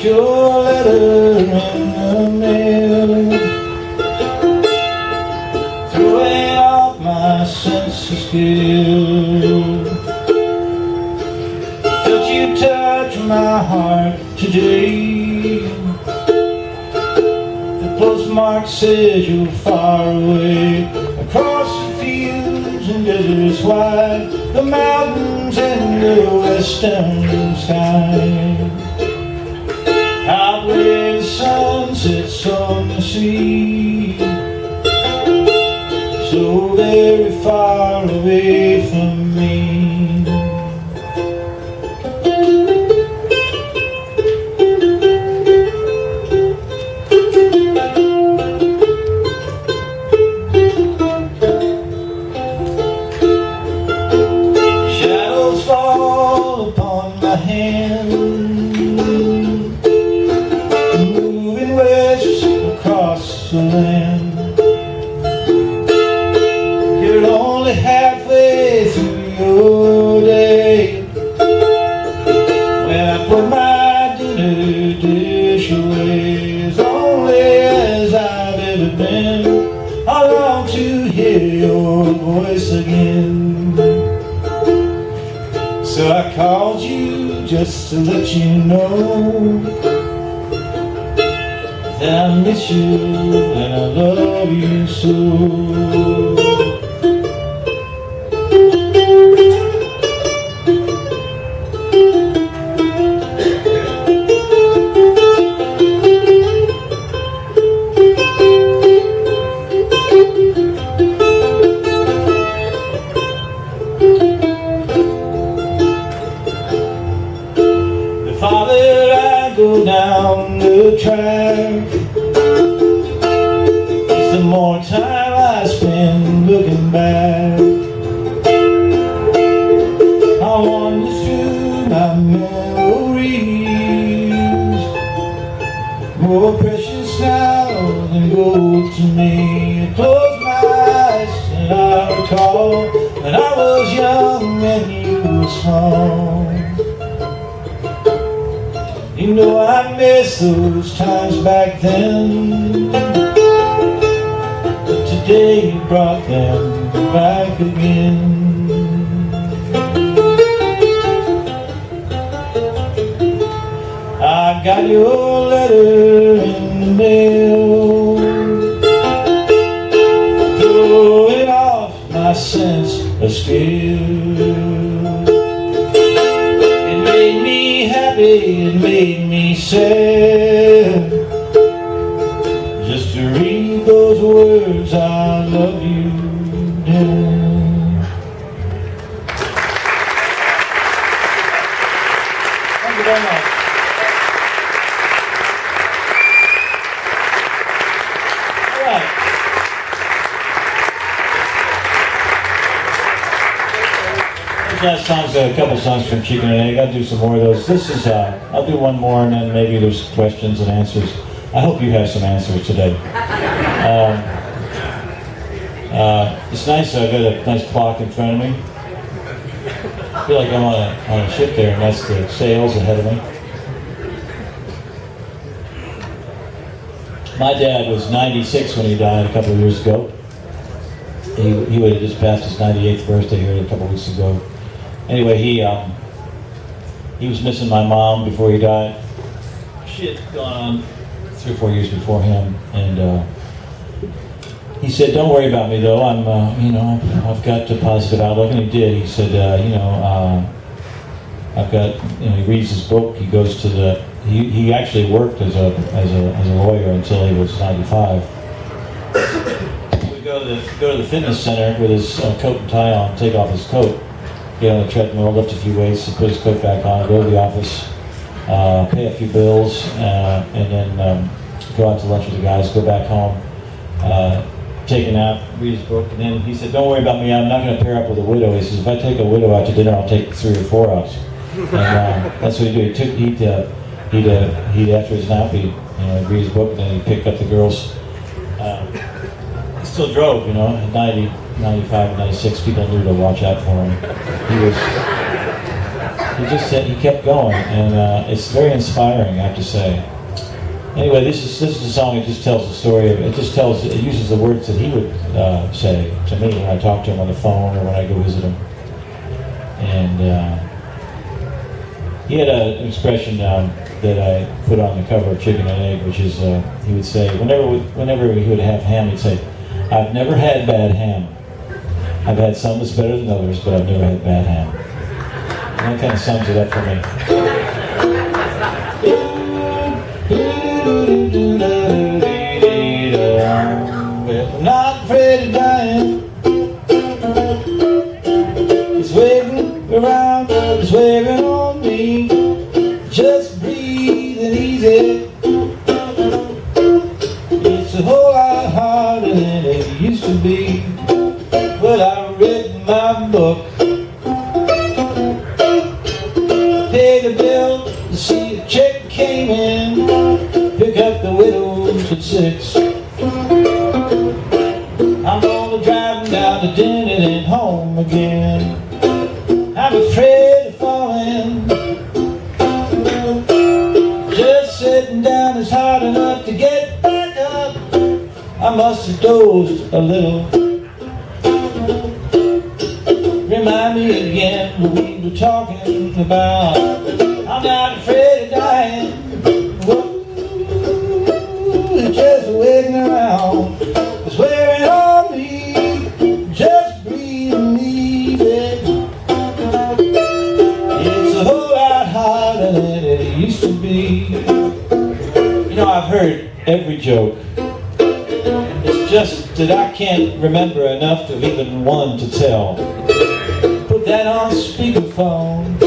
got your letter in the mail, throwing off my sense of skill. Felt you touch my heart today. The postmark says you're far away, across the fields and deserts wide, the mountains and the western sky. Out where the sun sets on the sea, so very far away from me. Shadows fall upon my hand, moving west across the land. You're only halfway through your day when I put my dinner dish away. As lonely as I've ever been, I long to hear your voice again. So I called you just to let you know that I miss you and I love you so. Father, I go down the track, the more time I spend looking back. I wander through my memories, more precious now than gold to me. I close my eyes and I recall when I was young and you were small. You know I miss those times back then, but today you brought them back again. I got your letter in the mail, throwing off my sense of skill. It made me sad just to read those words, I love you, Dad. Thank you very much. All right. Last song's a couple songs from Chicken and Egg. I'll do some more of those. This is, I'll do one more and then maybe there's questions and answers. I hope you have some answers today. It's nice, I've got a nice clock in front of me. I feel like I'm on a ship there and that's the sails ahead of me. My dad was 96 when he died a couple of years ago. He would have just passed his 98th birthday here a couple of weeks ago. Anyway, he was missing my mom before he died. She had gone on 3 or 4 years before him, and he said, "Don't worry about me, though. I've got a positive outlook." And he did. He said, "I've got." He reads his book. He goes to the. He actually worked as a lawyer until he was 95. Go to the fitness center with his coat and tie on, take off his coat, get on the treadmill, lift a few weights, put his coat back on, go to the office, pay a few bills, and then go out to lunch with the guys, go back home, take a nap, read his book, and then he said, "Don't worry about me, I'm not going to pair up with a widow." He says, "If I take a widow out to dinner, I'll take 3 or 4 out." And that's what he did. He'd after his nap, he'd read his book, and then he'd pick up the girls. He still drove, at 90, 95, 96, people knew to watch out for him. he kept going, and it's very inspiring, I have to say. Anyway, this is a song. It just tells the story of it. It uses the words that he would say to me when I talk to him on the phone or when I go visit him. And he had an expression that I put on the cover of Chicken and Egg, which is he would say whenever he would have ham, he'd say, "I've never had bad ham. I've had some that's better than others, but I've never had bad ham." And that kind of sums it up for me. Well, I'm not afraid of dying. It's waiting around, it's waiting on me. Just breathing easy. It's a whole lot harder than it used to be. Well, I read my book, paid a bill to see a check came in, pick up the widows at 6. I'm gonna drive down to dinner and home again. I'm afraid of falling. Just sitting down is hard enough to get back up. I must have dozed a little. Remind me again what we were talking about. I'm not afraid of dying. Whoa, it's just waiting around. It's wearing on me. Just breathing easy. It's a whole lot harder than it used to be. You know, I've heard every joke. It's just that I can't remember enough of even one to tell. Put that on speakerphone.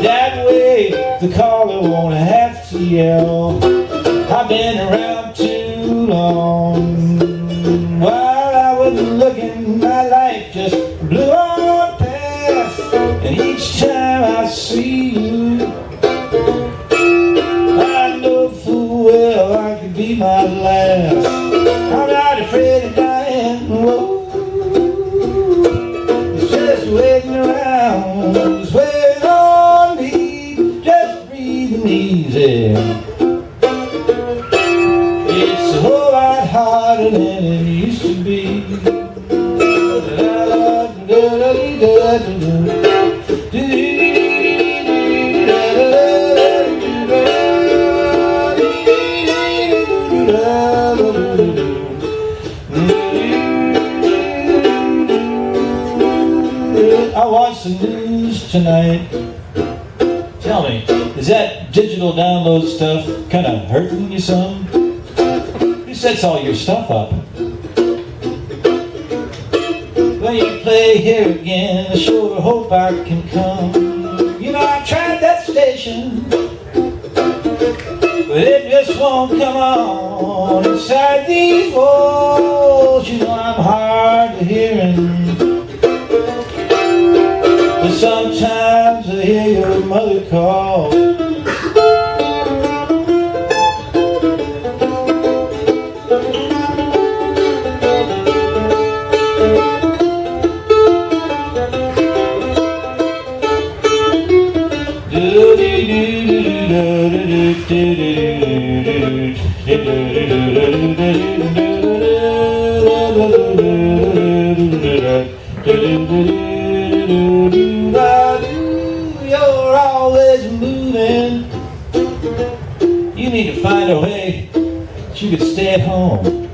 That way the caller won't have to yell. I've been around too long. While I wasn't looking, my life just blew on past. And each time I see you, I know full well I could be my last. I'm not afraid of dying. Whoa. It's just waiting around. It's waiting on me. Just breathing easy. It's a whole lot harder than it used to be. I watched the news tonight. Tell me, is that digital download stuff kind of hurting you some? Who sets all your stuff up? When you play here again, I sure hope I can come. You know, I tried that station, but it just won't come on. Inside these walls, you know I'm hard of hearing. But sometimes I hear your mother call. You're always moving. You need to find a way that you could stay at home.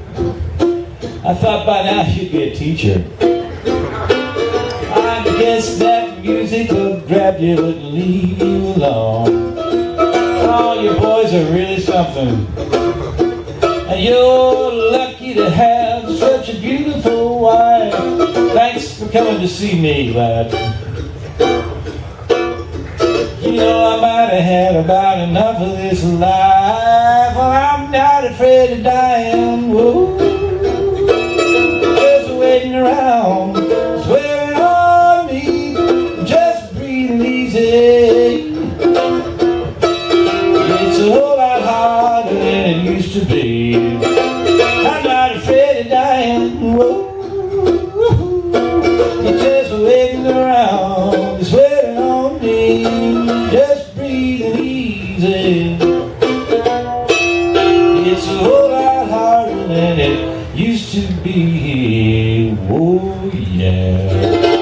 I thought by now you'd be a teacher. I guess that music would grab you and leave you alone. Oh, your boys are really something. And you're lucky to have such a beautiful wife. Thanks for coming to see me, lad. You know I might have had about enough of this life. Well, I'm not afraid of dying. Whoa. Just waiting around, swearing on me, just breathing easy. It's a whole lot harder than it used to be. I'm not afraid of dying. Whoa. You're just waiting around. to be. Oh yeah.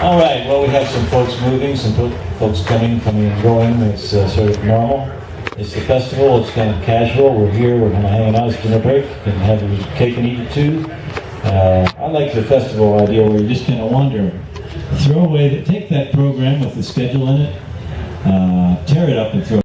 All right, well, we have some folks moving, some folks coming and going. It's sort of normal. It's the festival. It's kind of casual. We're here. We're kind of hanging out. It's dinner break. You can have your cake and eat it too. I like the festival idea where you just kind of wander. Take that program with the schedule in it, tear it up and throw